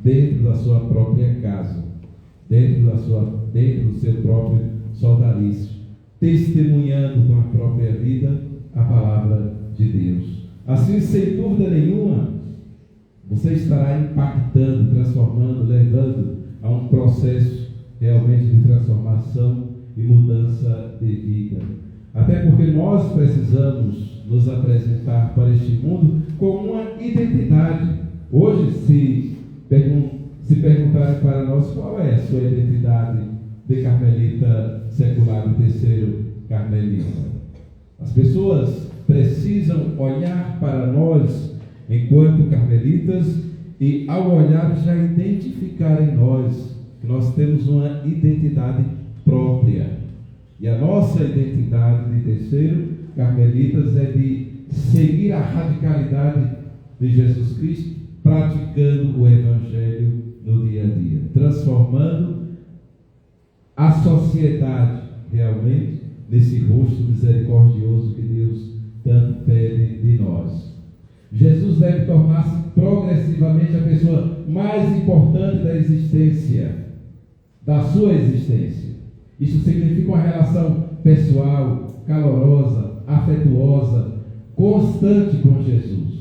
dentro da sua própria casa, dentro do seu próprio soldadício, testemunhando com a própria vida a palavra de Deus. Assim, sem dúvida nenhuma, você estará impactando, transformando, levando a um processo realmente de transformação e mudança de vida. Até porque nós precisamos nos apresentar para este mundo com uma identidade. Hoje, se perguntarem para nós qual é a sua identidade de carmelita secular, do terceiro carmelita, as pessoas precisam olhar para nós enquanto carmelitas e, ao olhar, já identificar em nós que nós temos uma identidade própria. E a nossa identidade de terceiro carmelitas é de seguir a radicalidade de Jesus Cristo, praticando o Evangelho no dia a dia, transformando a sociedade realmente nesse rosto misericordioso que Deus tanto pede de nós. Jesus deve tornar-se progressivamente a pessoa mais importante da existência, da sua existência. Isso significa uma relação pessoal, calorosa, afetuosa, constante com Jesus.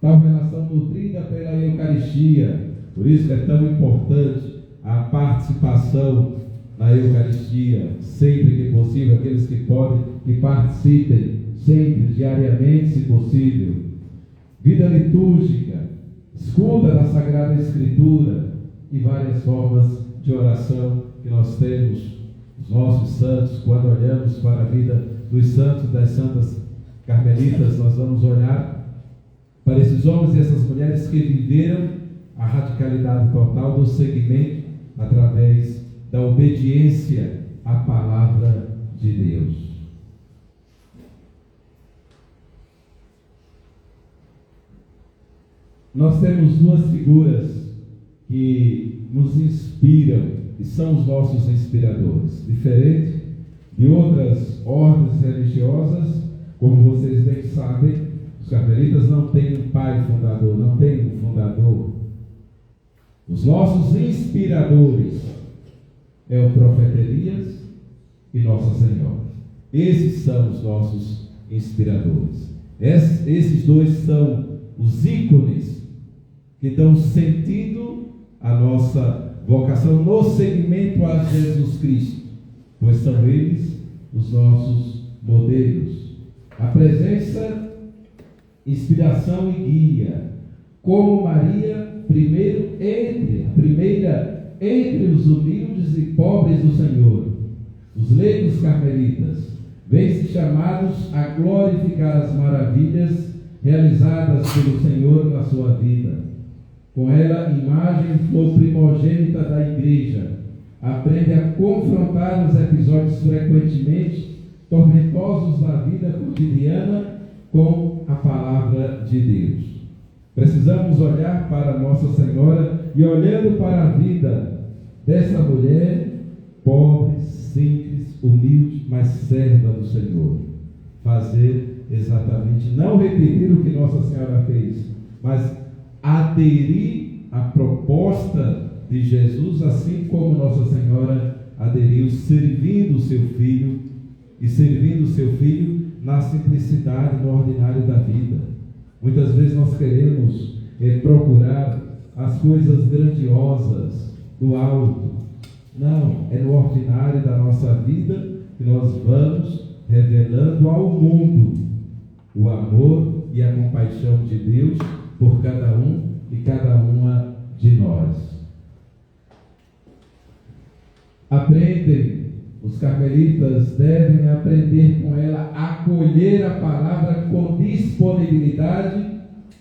Tal relação nutrida pela Eucaristia. Por isso que é tão importante a participação na Eucaristia, sempre que possível, aqueles que podem, que participem, sempre, diariamente, se possível. Vida litúrgica, escuta da Sagrada Escritura e várias formas de oração que nós temos. Os nossos santos, quando olhamos para a vida dos santos, das santas carmelitas, nós vamos olhar para esses homens e essas mulheres que viveram a radicalidade total do seguimento através da obediência à palavra de Deus. Nós temos duas figuras que nos inspiram e são os nossos inspiradores. Diferente de outras ordens religiosas, como vocês bem sabem, os carmelitas não têm um pai fundador, não têm um fundador. Os nossos inspiradores é o profeta Elias e Nossa Senhora. Esses são os nossos inspiradores. Esses dois são os ícones que dão sentido à nossa vocação no seguimento a Jesus Cristo, pois são eles os nossos modelos. A presença, inspiração e guia, como Maria, primeira entre os humildes e pobres do Senhor. Os leigos carmelitas vêm-se chamados a glorificar as maravilhas realizadas pelo Senhor na sua vida. Com ela, imagem flor primogênita da igreja, aprende a confrontar os episódios frequentemente tormentosos da vida cotidiana com a palavra de Deus. Precisamos olhar para Nossa Senhora e, olhando para a vida dessa mulher pobre, simples, humilde, mas serva do Senhor, fazer exatamente, não repetir o que Nossa Senhora fez, mas aderir à proposta de Jesus, assim como Nossa Senhora aderiu, servindo o seu filho, e servindo o seu filho na simplicidade, no ordinário da vida. Muitas vezes nós queremos procurar as coisas grandiosas do alto. Não, é no ordinário da nossa vida que nós vamos revelando ao mundo o amor e a compaixão de Deus por cada um e cada uma de nós. Os carmelitas devem aprender com ela a acolher a palavra com disponibilidade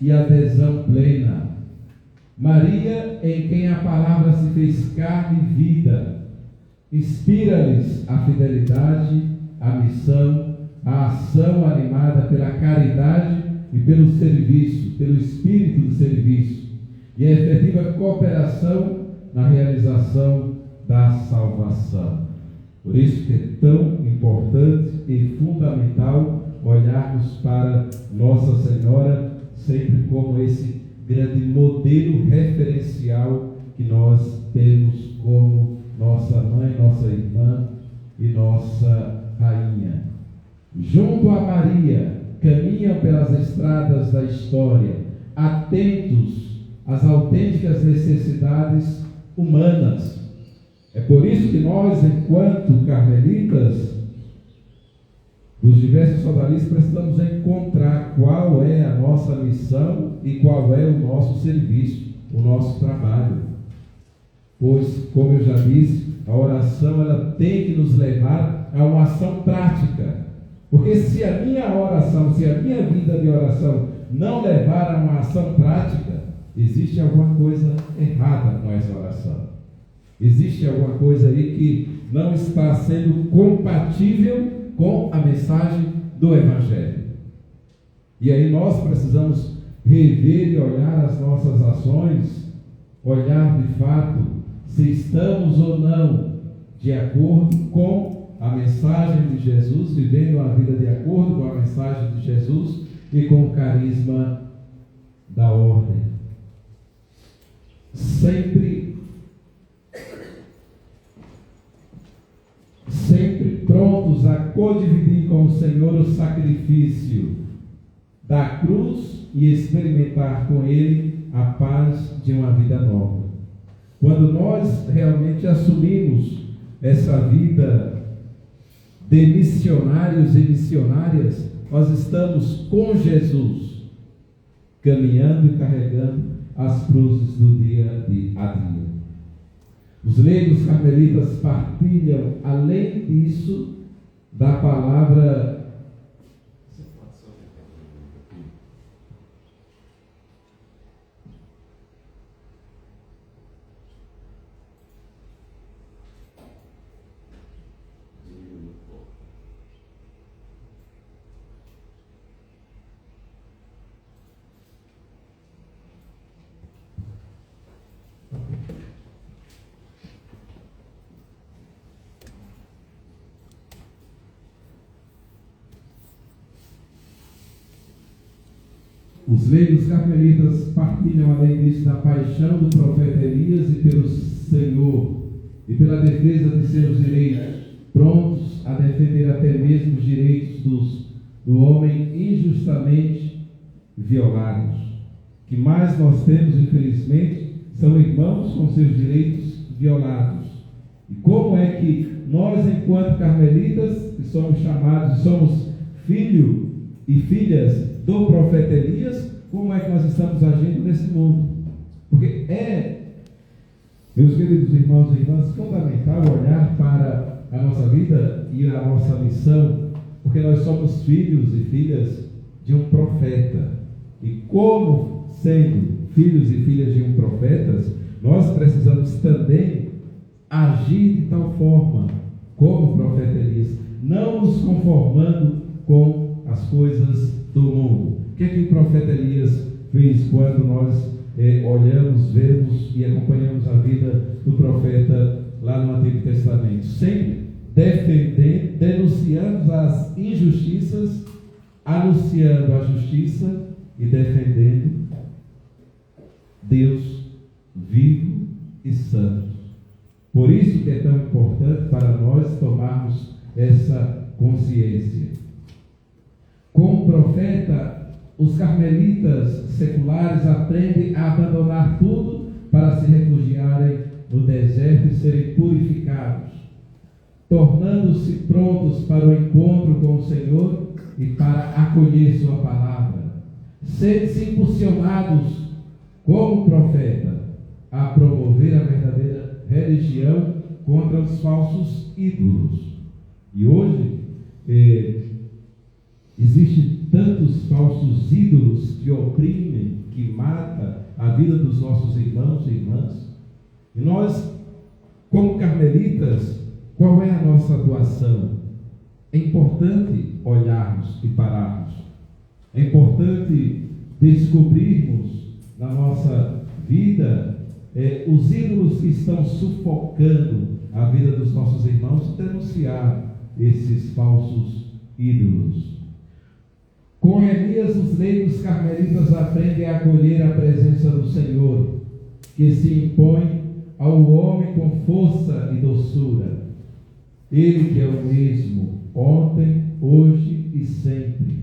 e adesão plena. Maria, em quem a palavra se fez carne e vida, inspira-lhes a fidelidade, a missão, a ação animada pela caridade e pelo serviço, pelo espírito do serviço, e a efetiva cooperação na realização da salvação. Por isso que é tão importante e fundamental olharmos para Nossa Senhora sempre como esse grande modelo referencial que nós temos como nossa mãe, nossa irmã e nossa rainha. Junto a Maria, caminham pelas estradas da história, atentos às autênticas necessidades humanas. É por isso que nós, enquanto carmelitas, dos diversos sodalistas, precisamos encontrar qual é a nossa missão e qual é o nosso serviço, o nosso trabalho. Pois, como eu já disse, a oração ela tem que nos levar a uma ação prática. Porque se a minha oração, se a minha vida de oração não levar a uma ação prática, existe alguma coisa errada com essa oração. Existe alguma coisa aí que não está sendo compatível com a mensagem do Evangelho. E aí nós precisamos rever e olhar as nossas ações, olhar de fato se estamos ou não de acordo com a mensagem de Jesus, vivendo a vida de acordo com a mensagem de Jesus e com o carisma da ordem. Sempre prontos a codividir com o Senhor o sacrifício da cruz e experimentar com Ele a paz de uma vida nova. Quando nós realmente assumimos essa vida de missionários e missionárias, nós estamos com Jesus, caminhando e carregando as cruzes do dia a dia. Os leigos carmelitas partilham, além disso, da palavra. Os leigos carmelitas partilham, além disso, da paixão do profeta Elias e pelo Senhor e pela defesa de seus direitos, prontos a defender até mesmo os direitos do homem injustamente violados. O que mais nós temos, infelizmente, são irmãos com seus direitos violados. E como é que nós, enquanto carmelitas, que somos chamados, somos filhos e filhas do profeta Elias, como é que nós estamos agindo nesse mundo? Porque meus queridos irmãos e irmãs, fundamental olhar para a nossa vida e a nossa missão, porque nós somos filhos e filhas de um profeta. E como sendo filhos e filhas de um profeta, nós precisamos também agir de tal forma como o profeta Elias, não nos conformando com as coisas do mundo. O que é que o profeta Elias fez quando nós olhamos, vemos e acompanhamos a vida do profeta lá no Antigo Testamento? Sempre defendendo, denunciando as injustiças, anunciando a justiça e defendendo Deus vivo e santo. Por isso que é tão importante para nós tomarmos essa consciência. Com o profeta, os carmelitas seculares aprendem a abandonar tudo para se refugiarem no deserto e serem purificados, tornando-se prontos para o encontro com o Senhor e para acolher sua palavra, sendo-se impulsionados como profeta a promover a verdadeira religião contra os falsos ídolos. E hoje existem tantos falsos ídolos que oprimem, que matam a vida dos nossos irmãos e irmãs. E nós, como carmelitas, qual é a nossa atuação? É importante olharmos e pararmos. É importante descobrirmos na nossa vida os ídolos que estão sufocando a vida dos nossos irmãos e denunciar esses falsos ídolos. Com Elias, os leigos carmelitas aprendem a acolher a presença do Senhor, que se impõe ao homem com força e doçura. Ele que é o mesmo, ontem, hoje e sempre.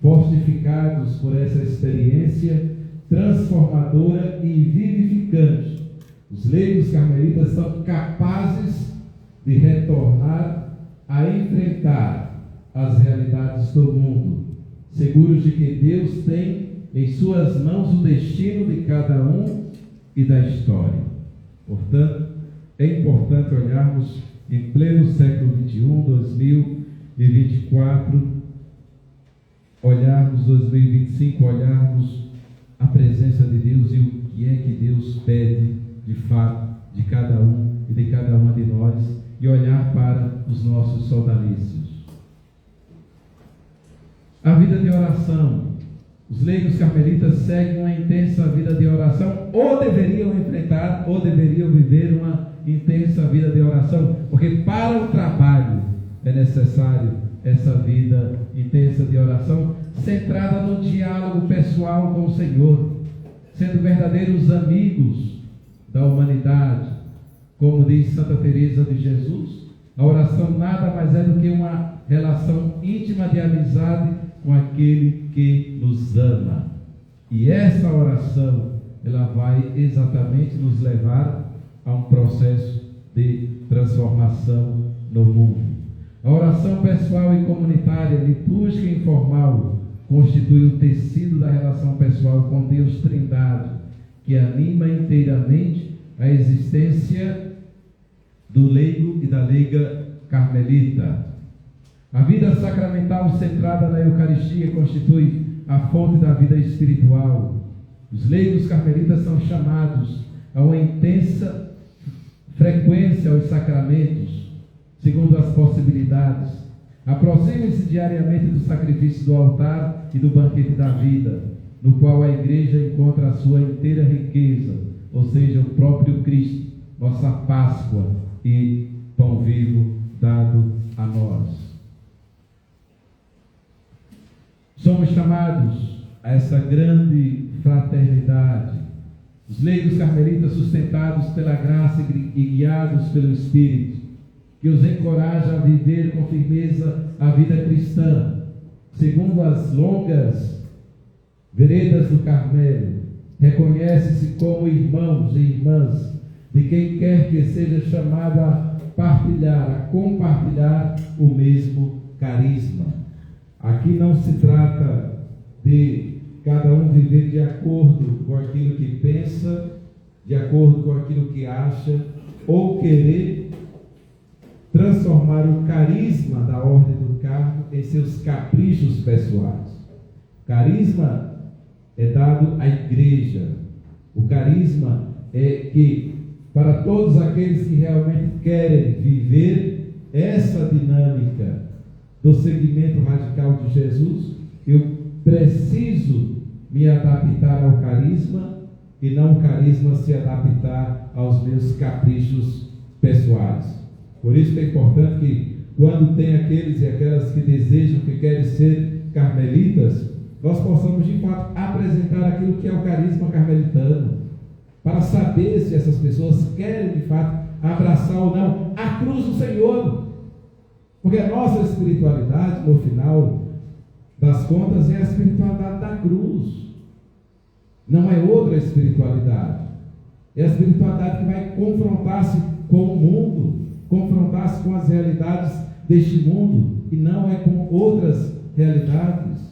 Fortificados por essa experiência transformadora e vivificante, os leigos carmelitas são capazes de retornar a enfrentar as realidades do mundo, seguros de que Deus tem em suas mãos o destino de cada um e da história. Portanto, é importante olharmos em pleno século XXI, 2024, olharmos 2025, olharmos a presença de Deus e o que é que Deus pede de fato de cada um e de cada uma de nós, e olhar para os nossos soldalícios. A vida de oração. Os leigos carmelitas seguem uma intensa vida de oração, ou deveriam enfrentar, ou deveriam viver uma intensa vida de oração, porque para o trabalho é necessário essa vida intensa de oração, centrada no diálogo pessoal com o Senhor, sendo verdadeiros amigos da humanidade. Como diz Santa Teresa de Jesus, a oração nada mais é do que uma relação íntima de amizade com aquele que nos ama. E essa oração, ela vai exatamente nos levar a um processo de transformação no mundo. A oração pessoal e comunitária, litúrgica e informal, constitui o tecido da relação pessoal com Deus Trindade, que anima inteiramente a existência do leigo e da leiga carmelita. A vida sacramental centrada na Eucaristia constitui a fonte da vida espiritual. Os leigos carmelitas são chamados a uma intensa frequência aos sacramentos, segundo as possibilidades. Aproximem-se diariamente do sacrifício do altar e do banquete da vida, no qual a Igreja encontra a sua inteira riqueza, ou seja, o próprio Cristo, nossa Páscoa e pão vivo dado a nós. Somos chamados a essa grande fraternidade. Os leigos carmelitas, sustentados pela graça e guiados pelo Espírito, que os encoraja a viver com firmeza a vida cristã, segundo as longas veredas do Carmelo, reconhece-se como irmãos e irmãs de quem quer que seja chamado a partilhar, a compartilhar o mesmo carisma. Aqui não se trata de cada um viver de acordo com aquilo que pensa, de acordo com aquilo que acha, ou querer transformar o carisma da Ordem do Carmo em seus caprichos pessoais. Carisma é dado à Igreja. O carisma é que, para todos aqueles que realmente querem viver essa dinâmica do seguimento radical de Jesus, eu preciso me adaptar ao carisma e não o carisma se adaptar aos meus caprichos pessoais. Por isso é importante que, quando tem aqueles e aquelas que desejam, que querem ser carmelitas, nós possamos de fato apresentar aquilo que é o carisma carmelitano, para saber se essas pessoas querem de fato abraçar ou não a cruz do Senhor. Porque a nossa espiritualidade, no final das contas, é a espiritualidade da cruz. Não é outra espiritualidade. É a espiritualidade que vai confrontar-se com o mundo, confrontar-se com as realidades deste mundo, e não é com outras realidades.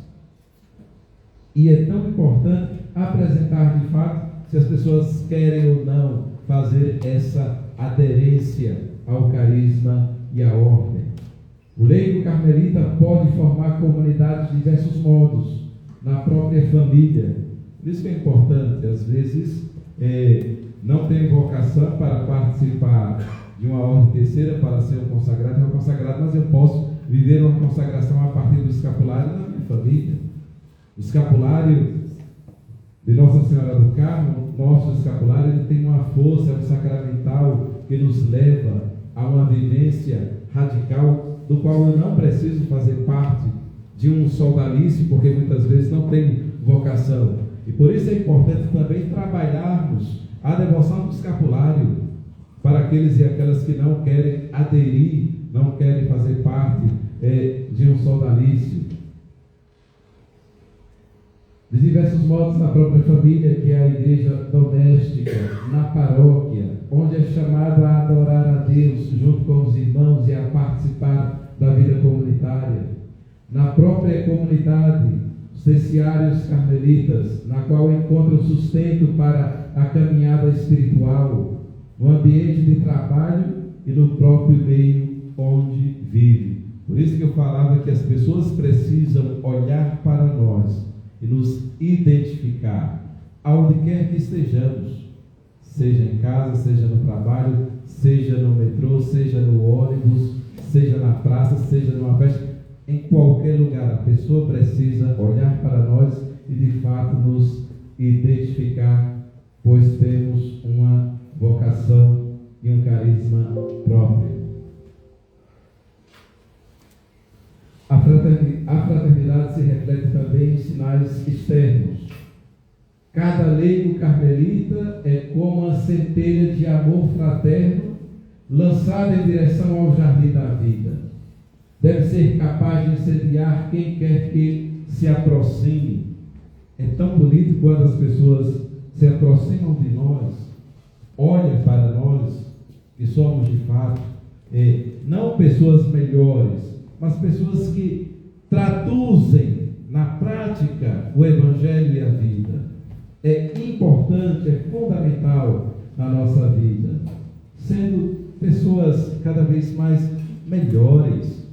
E é tão importante apresentar de fato se as pessoas querem ou não fazer essa aderência ao carisma e à ordem. O leigo carmelita pode formar comunidades de diversos modos, na própria família. Por isso que é importante, às vezes, não tem vocação para participar de uma ordem terceira, para ser um consagrado, mas eu posso viver uma consagração a partir do escapulário da minha família. O escapulário de Nossa Senhora do Carmo, nosso escapulário, ele tem uma força, é um sacramental que nos leva a uma vivência radical, do qual eu não preciso fazer parte de um soldalício, porque muitas vezes não tem vocação. E por isso é importante também trabalharmos a devoção do escapulário para aqueles e aquelas que não querem aderir, não querem fazer parte de um soldalício. De diversos modos, na própria família, que é a igreja doméstica, na paróquia, onde é chamado a adorar a Deus junto com os irmãos e a participar da vida comunitária. Na própria comunidade, os terciários carmelitas, na qual encontram sustento para a caminhada espiritual, no ambiente de trabalho e no próprio meio onde vive. Por isso que eu falava que as pessoas precisam olhar para nós e nos identificar, aonde quer que estejamos, seja em casa, seja no trabalho, seja no metrô, seja no ônibus, seja na praça, seja numa festa, em qualquer lugar. A pessoa precisa olhar para nós e de fato nos identificar, pois temos uma vocação e um carisma próprio. A fraternidade se reflete também em sinais externos. Cada leigo carmelita é como uma centelha de amor fraterno lançada em direção ao jardim da vida. Deve ser capaz de incendiar quem quer que se aproxime. É tão bonito quando as pessoas se aproximam de nós, olham para nós, que somos de fato, não pessoas melhores, mas pessoas que traduzem na prática o Evangelho e a vida. É importante, é fundamental na nossa vida, sendo pessoas cada vez mais melhores.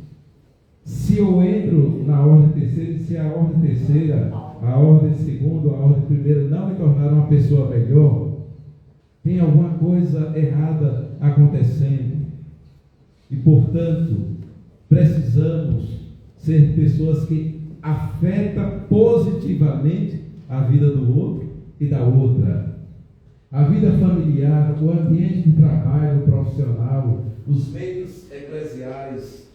Se eu entro na ordem terceira, se a ordem terceira, a ordem segunda, a ordem primeira não me tornar uma pessoa melhor, tem alguma coisa errada acontecendo. E, portanto, precisamos ser pessoas que afetam positivamente a vida do outro e da outra. A vida familiar, o ambiente de trabalho profissional, os meios eclesiais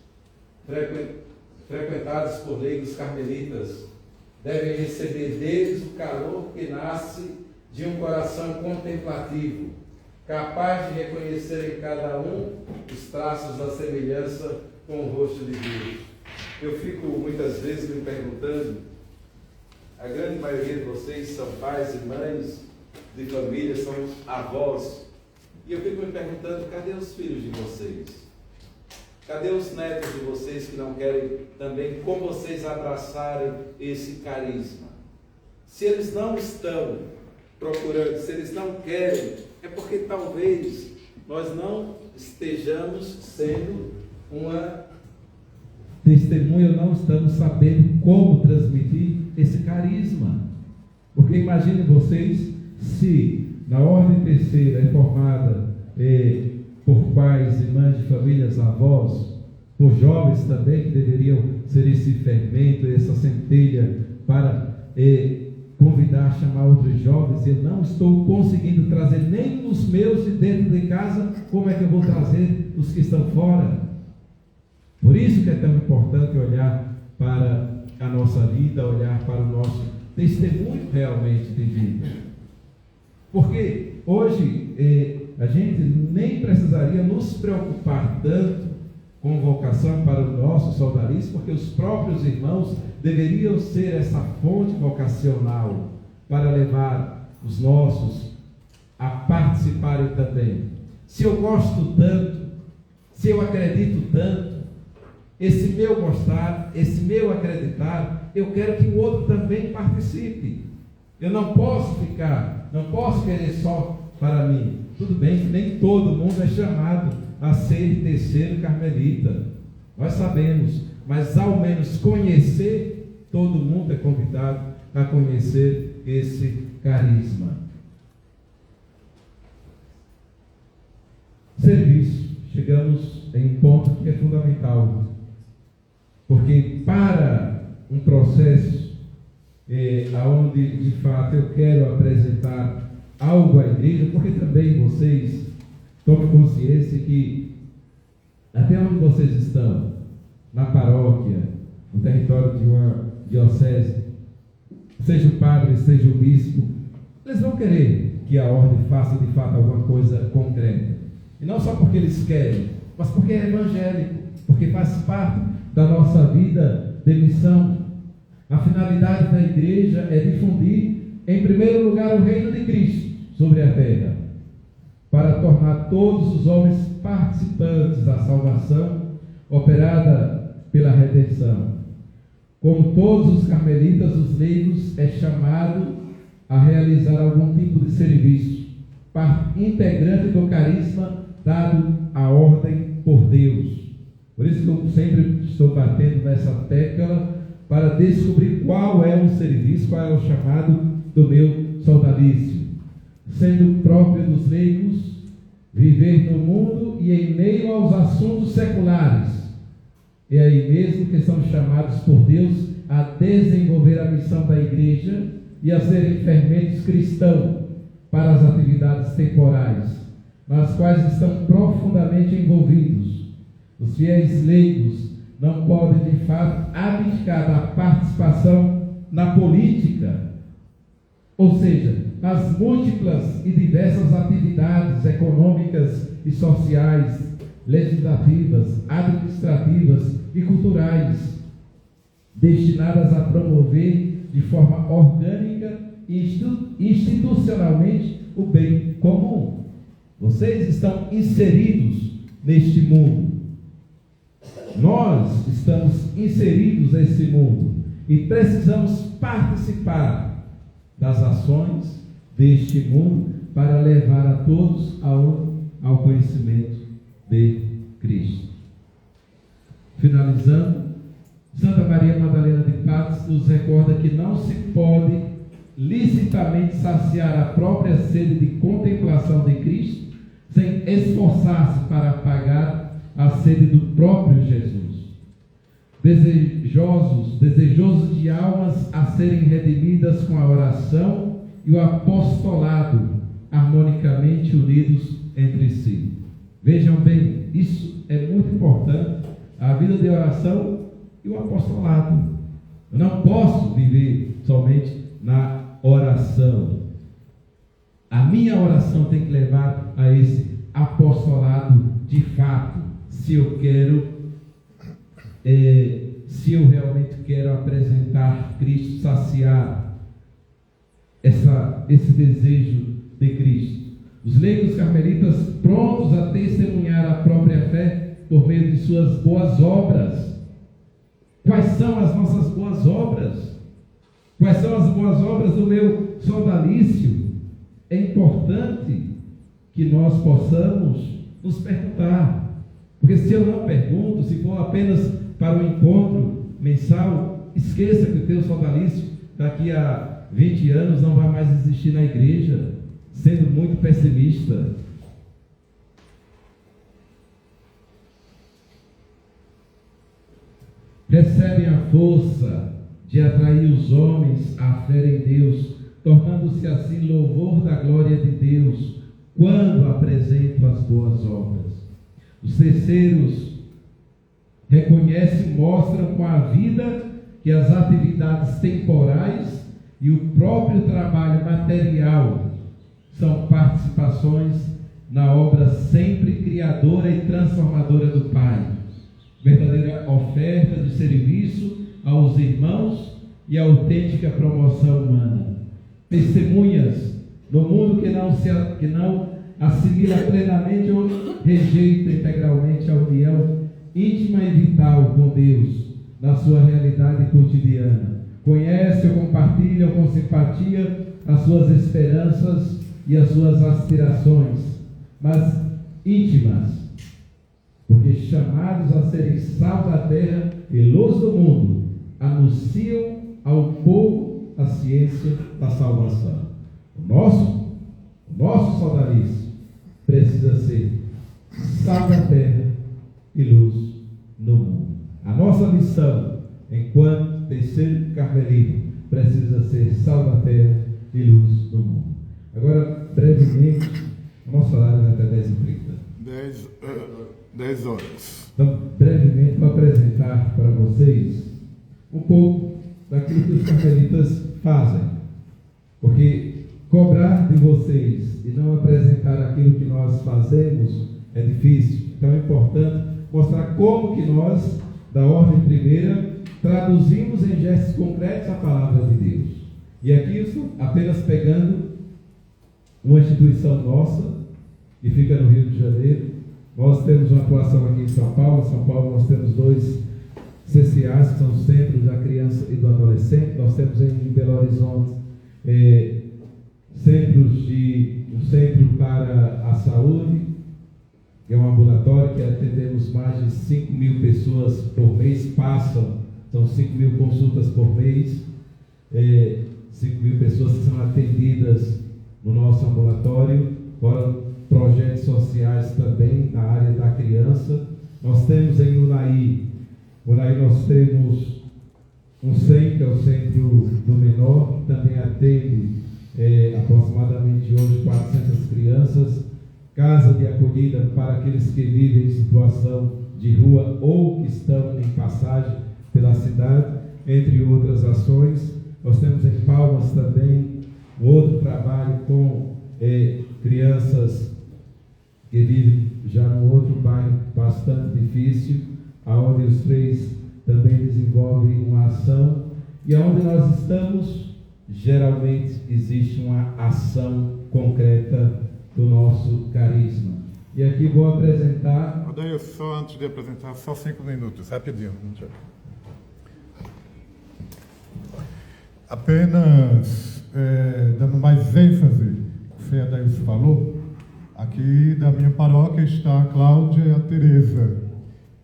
frequentados por leigos carmelitas devem receber deles o calor que nasce de um coração contemplativo, capaz de reconhecer em cada um os traços da semelhança com o rosto de Deus. Eu fico muitas vezes me perguntando, a grande maioria de vocês são pais e mães de família, são avós, e eu fico me perguntando, cadê os filhos de vocês? Cadê os netos de vocês que não querem também, com vocês, abraçarem esse carisma? Se eles não estão procurando, se eles não querem, é porque talvez nós não estejamos sendo uma testemunha, não estamos sabendo como transmitir esse carisma. Porque imagine vocês, se na ordem terceira é formada por pais e mães de famílias, avós, por jovens também, que deveriam ser esse fermento, essa centelha para convidar, chamar outros jovens. Eu não estou conseguindo trazer nem os meus de dentro de casa, como é que eu vou trazer os que estão fora? Por isso que é tão importante olhar para a nossa vida, olhar para o nosso testemunho realmente de vida. Porque hoje a gente nem precisaria nos preocupar tanto com vocação para o nosso soldalismo, porque os próprios irmãos deveriam ser essa fonte vocacional para levar os nossos a participarem também. Se eu gosto tanto, se eu acredito tanto, esse meu gostar, esse meu acreditar, eu quero que o outro também participe. Eu não posso querer só para mim. Tudo bem que nem todo mundo é chamado a ser terceiro carmelita, nós sabemos, mas ao menos conhecer, todo mundo é convidado a conhecer esse carisma. Serviço, chegamos em um ponto que é fundamental, porque para um processo onde de fato eu quero apresentar algo à igreja, porque também vocês tomem consciência que até onde vocês estão, na paróquia, no território de uma diocese, seja o padre, seja o bispo, eles vão querer que a ordem faça de fato alguma coisa concreta. E não só porque eles querem, mas porque é evangélico, porque faz parte da nossa vida de missão. A finalidade da igreja é difundir, em primeiro lugar, o reino de Cristo sobre a terra, para tornar todos os homens participantes da salvação operada pela redenção. Como todos os carmelitas, os leigos é chamado a realizar algum tipo de serviço, parte integrante do carisma dado à ordem por Deus. Por isso que eu sempre estou batendo nessa tecla para descobrir qual é o serviço, qual é o chamado do meu soldalício. Sendo próprio dos leigos, viver no mundo e em meio aos assuntos seculares. É aí mesmo que são chamados por Deus a desenvolver a missão da igreja e a serem fermentos cristãos para as atividades temporais, nas quais estão profundamente envolvidos. Os fiéis leigos não podem, de fato, abdicar da participação na política, ou seja, nas múltiplas e diversas atividades econômicas e sociais, legislativas, administrativas e culturais, destinadas a promover de forma orgânica e institucionalmente o bem comum. Vocês estão inseridos neste mundo. Nós estamos inseridos nesse mundo e precisamos participar das ações deste mundo para levar a todos ao conhecimento de Cristo. Finalizando, Santa Maria Madalena de Paz nos recorda que não se pode licitamente saciar a própria sede de contemplação de Cristo sem esforçar-se para apagar a sede do próprio Jesus. Desejosos de almas a serem redimidas com a oração e o apostolado harmonicamente unidos entre si. Vejam bem, isso é muito importante, a vida de oração e o apostolado. Eu não posso viver somente na oração. A minha oração tem que levar a esse apostolado de fato, se eu realmente quero apresentar Cristo, saciar esse desejo de Cristo. Os leigos carmelitas prontos a testemunhar a própria fé por meio de suas boas obras. Quais são as nossas boas obras? Quais são as boas obras do meu soldalício? É importante que nós possamos nos perguntar, porque se eu não pergunto, se for apenas para o encontro mensal, esqueça que o teu soldalício daqui a 20 anos não vai mais existir na igreja, sendo muito pessimista. Recebem a força de atrair os homens à fé em Deus, tornando-se assim louvor da glória de Deus, quando apresentam as boas obras. Os terceiros reconhecem e mostram com a vida que as atividades temporais e o próprio trabalho material são participações na obra sempre criadora e transformadora do Pai. Verdadeira oferta de serviço aos irmãos e autêntica promoção humana. Testemunhas no mundo que não assimila plenamente ou rejeita integralmente a união íntima e vital com Deus na sua realidade cotidiana. Conhece ou compartilha com simpatia as suas esperanças e as suas aspirações, mas íntimas, porque chamados a serem sal da terra e luz do mundo, anunciam ao povo a ciência da salvação. O nosso soldalício precisa ser sal da terra e luz no mundo. A nossa missão, enquanto terceiro carmelita, precisa ser sal da terra e luz do mundo. Agora, brevemente, o nosso horário vai até 10h30. 10 horas. Então, brevemente, vou apresentar para vocês um pouco daquilo que os carmelitas fazem. Porque cobrar de vocês e não apresentar aquilo que nós fazemos é difícil. Então é importante mostrar como que nós, da Ordem Primeira, traduzimos em gestos concretos a palavra de Deus. E aqui eu estou apenas pegando uma instituição nossa, que fica no Rio de Janeiro. Nós temos uma atuação aqui em São Paulo. Em São Paulo nós temos 2 CCAs, que são os Centros da Criança e do Adolescente. Nós temos em Belo Horizonte um centro para a saúde, que é um ambulatório que atendemos mais de 5.000 pessoas por mês, são 5.000 consultas por mês, 5.000 pessoas que são atendidas no nosso ambulatório, fora projetos sociais também na área da criança. Nós temos em Unai nós temos um CEM, que é o Centro do Menor, que também atende aproximadamente hoje 400 crianças, casa de acolhida para aqueles que vivem em situação de rua ou que estão em passagem pela cidade, entre outras ações. Nós temos em Palmas também um outro trabalho com crianças que vivem já num outro bairro bastante difícil, aonde os 3 também desenvolvem uma ação, e aonde nós estamos, geralmente existe uma ação concreta do nosso carisma. E aqui vou apresentar... Daí só antes de apresentar, só 5 minutos, rapidinho. Apenas dando mais ênfase, o Frei Adailson falou, aqui da minha paróquia está a Cláudia e a Tereza.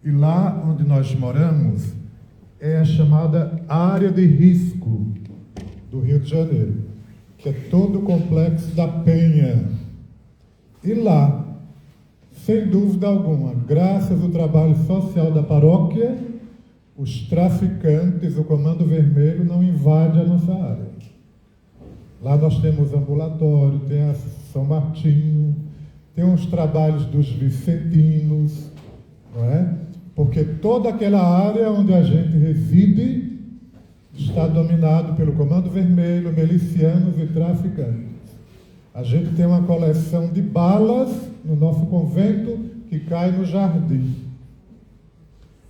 E lá onde nós moramos é a chamada área de risco do Rio de Janeiro, que é todo o complexo da Penha. E lá, sem dúvida alguma, graças ao trabalho social da paróquia, os traficantes, o Comando Vermelho, não invade a nossa área. Lá nós temos ambulatório, tem a São Martinho, tem os trabalhos dos vicentinos, não é? Porque toda aquela área onde a gente reside está dominado pelo Comando Vermelho, milicianos e traficantes. A gente tem uma coleção de balas no nosso convento que cai no jardim.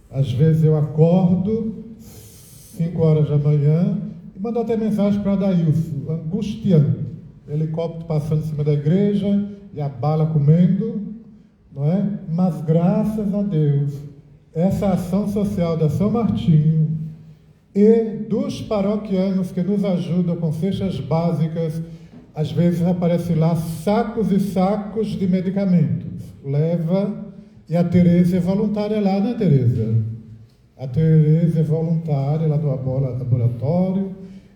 Às vezes eu acordo 5 horas da manhã e mando até mensagem para Adailson, angustiante. Helicóptero passando em cima da igreja e a bala comendo, não é? Mas graças a Deus, essa ação social da São Martinho e dos paroquianos que nos ajudam com cestas básicas, às vezes aparece lá sacos e sacos de medicamentos. Leva, e a Tereza é voluntária lá, né, Tereza? A Tereza é voluntária lá do laboratório.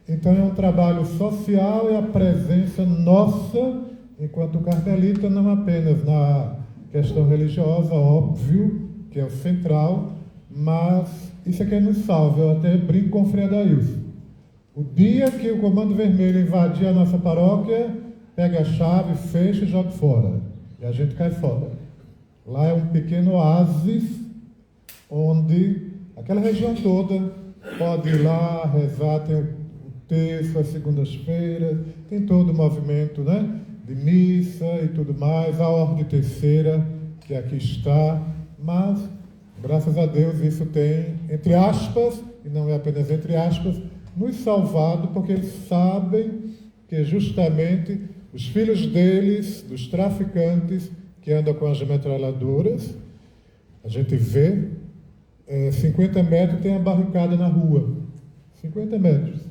Então é um trabalho social e a presença nossa, enquanto carmelita, não apenas na questão religiosa, óbvio, que é o central, mas isso é que nos salva. Eu até brinco com o Frei Adailson. O dia que o Comando Vermelho invadir a nossa paróquia, pega a chave, fecha e joga fora. E a gente cai fora. Lá é um pequeno oásis, onde aquela região toda pode ir lá, rezar, tem o terço, as segundas-feiras, tem todo o movimento, né, de missa e tudo mais, a ordem terceira, que aqui está, mas, graças a Deus, isso tem, entre aspas, e não é apenas entre aspas, nos salvado, porque eles sabem que justamente os filhos deles, dos traficantes, que andam com as metralhadoras, a gente vê, 50 metros tem a barricada na rua, 50 metros,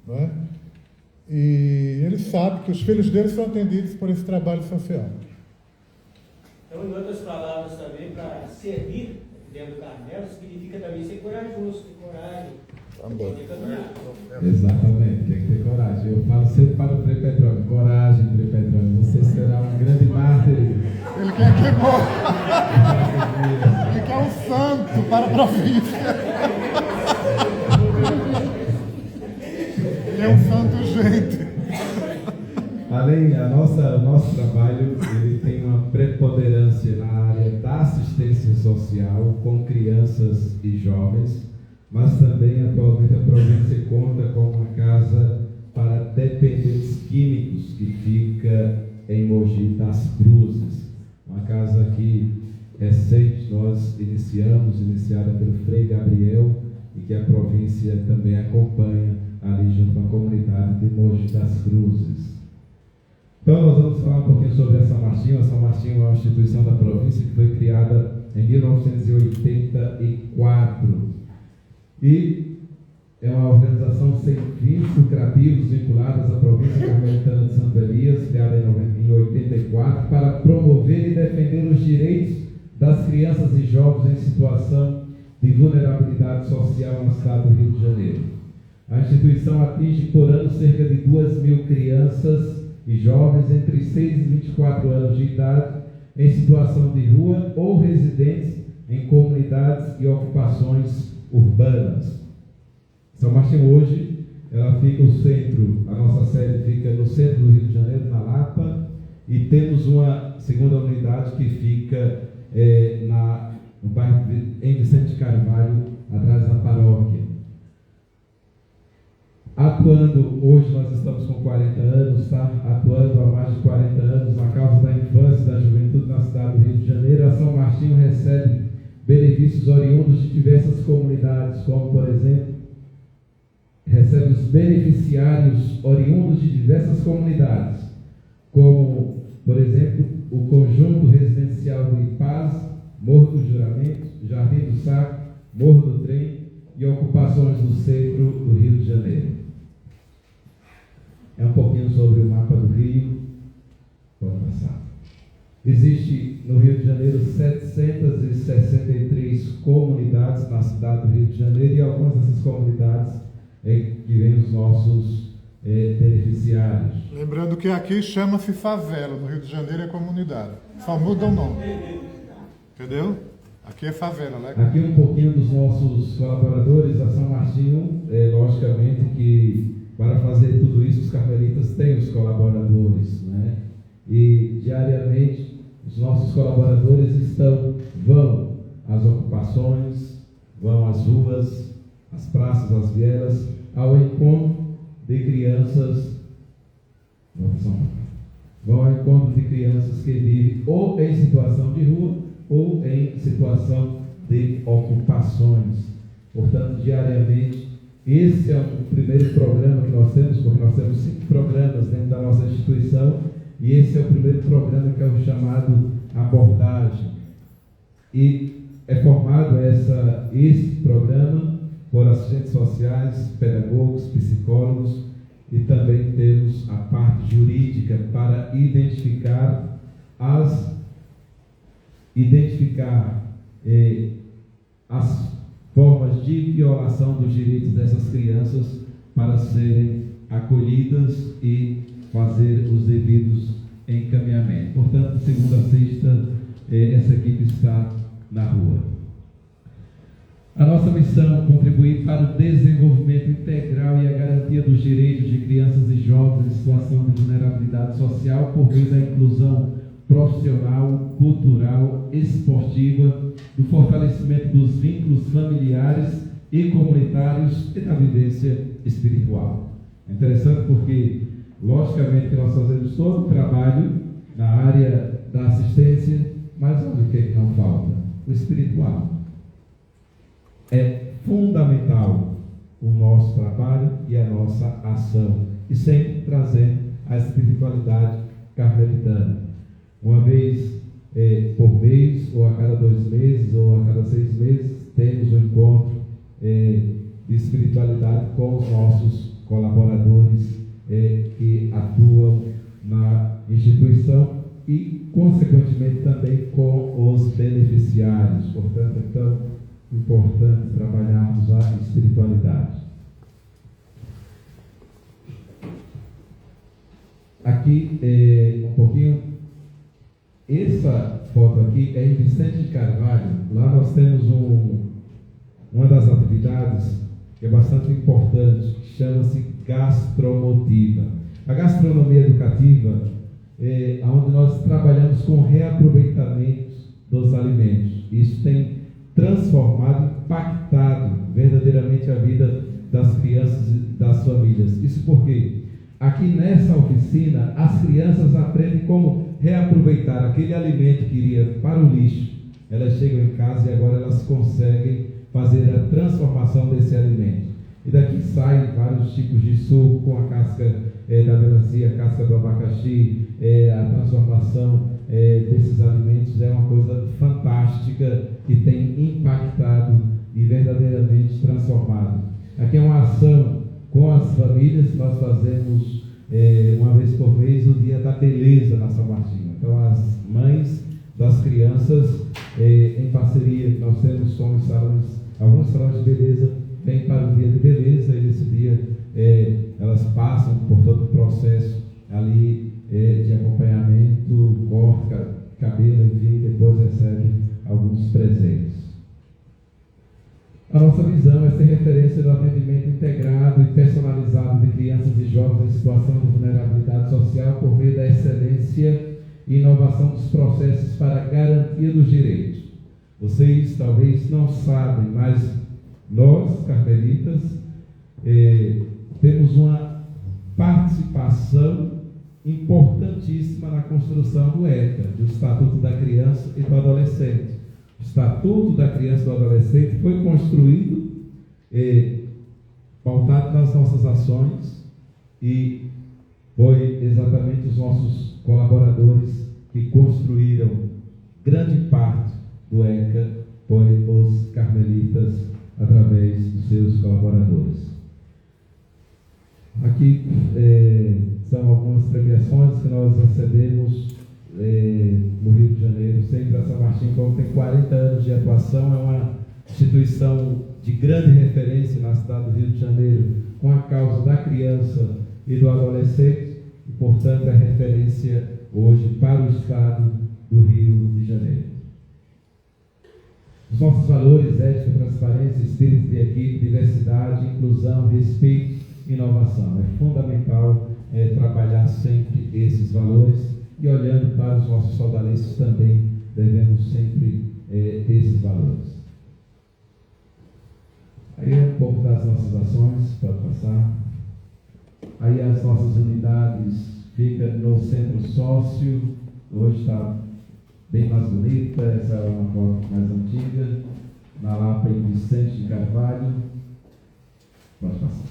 não é? E eles sabem que os filhos deles são atendidos por esse trabalho social. Então, em outras palavras também, para servir dentro do Carmelo, significa também ser corajoso, ter coragem. Também. Exatamente, tem que ter coragem. Eu falo sempre para o Frei Petrônio, coragem, Frei Petrônio, você será um grande mártir. Ele quer que ele quer um santo para a província. Ele é um santo, gente. Além, o nosso trabalho, ele tem uma preponderância na área da assistência social com crianças e jovens. mas também atualmente a província conta com uma casa para dependentes químicos que fica em Mogi das Cruzes. Uma casa que recente nós iniciada pelo Frei Gabriel, e que a província também acompanha ali junto com a comunidade de Mogi das Cruzes. Então nós vamos falar um pouquinho sobre a São Martinho. A São Martinho é uma instituição da província que foi criada em 1984 e é uma organização sem fins lucrativos vinculada à província carmelitana de Santo Elias, criada em 84, para promover e defender os direitos das crianças e jovens em situação de vulnerabilidade social no estado do Rio de Janeiro. A instituição atinge por ano cerca de 2.000 crianças e jovens entre 6 e 24 anos de idade em situação de rua ou residentes em comunidades e ocupações urbanas. São Martinho hoje, ela fica a nossa sede fica no centro do Rio de Janeiro, na Lapa, e temos uma segunda unidade que fica no bairro em Vicente Carvalho, atrás da paróquia. Atuando, hoje nós estamos com 40 anos, atuando há mais de 40 anos na causa da infância e da juventude na cidade do Rio de Janeiro. A São Martinho recebe benefícios oriundos de diversas comunidades, como, por exemplo, recebe os beneficiários oriundos de diversas comunidades, como, por exemplo, o Conjunto Residencial do Ipaz, Morro do Juramento, Jardim do Saco, Morro do Trem e ocupações do centro do Rio de Janeiro. É um pouquinho sobre o mapa do Rio. Pode passar. Existe no Rio de Janeiro 763 comunidades na cidade do Rio de Janeiro, e algumas dessas comunidades que vêm os nossos beneficiários. Lembrando que aqui chama-se favela, no Rio de Janeiro é comunidade. Só muda o nome. Entendeu? Aqui é favela, né? Aqui um pouquinho dos nossos colaboradores. A São Martinho, logicamente que para fazer tudo isso os carmelitas têm os colaboradores, né? E diariamente os nossos colaboradores vão às ocupações, vão às ruas, às praças, às vielas, ao encontro de crianças, que vivem ou em situação de rua ou em situação de ocupações. Portanto, diariamente, esse é o primeiro programa que nós temos, porque nós temos 5 programas dentro da nossa instituição, e esse é o primeiro programa que é o chamado abordagem. E é formado esse programa por assistentes sociais, pedagogos, psicólogos, e também temos a parte jurídica para identificar as formas de violação dos direitos dessas crianças para serem acolhidas e fazer os devidos encaminhamentos. Portanto, de segunda a sexta, essa equipe está na rua. A nossa missão é contribuir para o desenvolvimento integral e a garantia dos direitos de crianças e jovens em situação de vulnerabilidade social por meio da inclusão profissional, cultural, esportiva, do fortalecimento dos vínculos familiares e comunitários e da vivência espiritual. É interessante porque, logicamente, que nós fazemos todo o trabalho na área da assistência, mas olha o que não falta? O espiritual. É fundamental o nosso trabalho e a nossa ação, e sempre trazendo a espiritualidade carmelitana. Uma vez por mês, ou a cada 2 meses, ou a cada 6 meses, temos um encontro de espiritualidade com os nossos colaboradores que atuam na instituição e, consequentemente, também com os beneficiários. Portanto, é tão importante trabalharmos a espiritualidade. Aqui, um pouquinho, essa foto aqui é em Vicente de Carvalho. Lá nós temos uma das atividades que é bastante importante, que chama-se gastromotiva. A gastronomia educativa é onde nós trabalhamos com reaproveitamento dos alimentos. Isso tem transformado, impactado verdadeiramente famílias. Isso porque aqui nessa oficina as crianças aprendem como reaproveitar aquele alimento que iria para o lixo. Elas chegam em casa e agora elas conseguem fazer a transformação desse alimento. E daqui saem vários tipos de suco com a casca da melancia, a casca do abacaxi, a transformação desses alimentos é uma coisa fantástica que tem impactado e verdadeiramente transformado. Aqui é uma ação com as famílias, nós fazemos uma vez por mês o Dia da Beleza na São Martinho. Então as mães das crianças, em parceria, nós temos com os salões, alguns salões de beleza, vêm para o Dia de Beleza, e nesse dia elas passam por todo o processo ali de acompanhamento, corte, cabelo, enfim, depois recebem alguns presentes. A nossa visão é ser referência do atendimento integrado e personalizado de crianças e jovens em situação de vulnerabilidade social por meio da excelência e inovação dos processos para a garantia dos direitos. Vocês talvez não sabem, mas nós, carmelitas, temos uma participação importantíssima na construção do ECA, do Estatuto da Criança e do Adolescente. O Estatuto da Criança e do Adolescente foi construído, pautado nas nossas ações, e foi exatamente os nossos colaboradores que construíram grande parte do ECA, foi os carmelitas através dos seus colaboradores. Aqui são algumas premiações que nós recebemos no Rio de Janeiro. Sempre a São Martinho, como tem 40 anos de atuação, é uma instituição de grande referência na cidade do Rio de Janeiro com a causa da criança e do adolescente, e portanto é referência hoje para o estado do Rio de Janeiro. Os nossos valores, ética, transparência, espírito de equipe, diversidade, inclusão, respeito, inovação. É fundamental trabalhar sempre esses valores, e olhando para os nossos saudalenses também devemos sempre ter esses valores. Aí é um pouco das nossas ações, pode passar. Aí as nossas unidades ficam no centro sócio, hoje está bem mais bonita, essa é uma foto mais antiga, na Lapa em Vicente de Carvalho. Pode passar.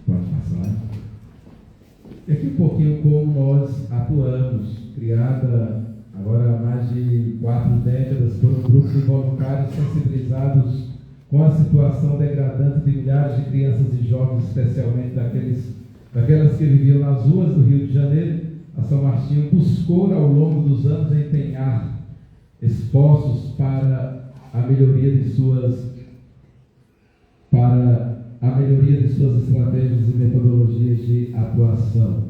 Pode passar. E aqui um pouquinho como nós atuamos, criada agora há mais de 4 décadas por um grupo de voluntários sensibilizados com a situação degradante de milhares de crianças e jovens, especialmente daquelas que viviam nas ruas do Rio de Janeiro. A São Martinho buscou ao longo dos anos empenhar esforços para a melhoria de suas estratégias e metodologias de atuação.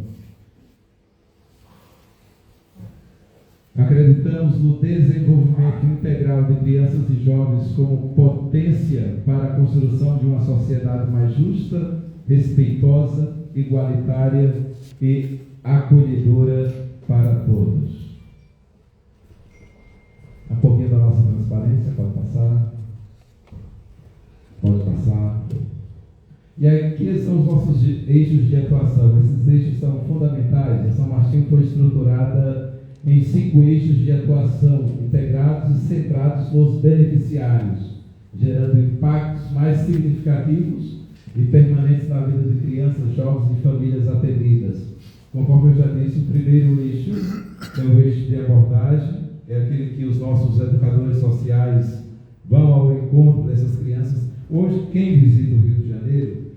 Acreditamos no desenvolvimento integral de crianças e jovens como potência para a construção de uma sociedade mais justa, respeitosa, igualitária e acolhedora para todos. Um pouquinho da nossa transparência, pode passar. Pode passar. E aqui são os nossos eixos de atuação. Esses eixos são fundamentais. A São Martinho foi estruturada em 5 eixos de atuação integrados e centrados nos beneficiários, gerando impactos mais significativos e permanentes na vida de crianças, jovens e famílias atendidas. Conforme eu já disse, o primeiro eixo é o eixo de abordagem, é aquele que os nossos educadores sociais vão ao encontro dessas crianças. Hoje, quem visita o Rio de Janeiro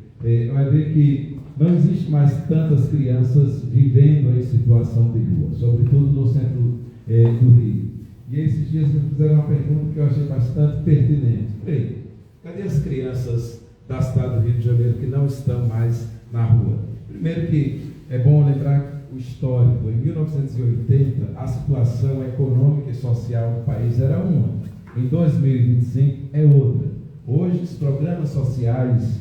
vai ver que não existe mais tantas crianças vivendo em situação de rua, sobretudo no centro do Rio. E esses dias me fizeram uma pergunta que eu achei bastante pertinente. Bem, cadê as crianças da cidade do Rio de Janeiro que não estão mais na rua? Primeiro que é bom lembrar o histórico. Em 1980, a situação econômica e social do país era uma. Em 2025 é outra. Hoje, os programas sociais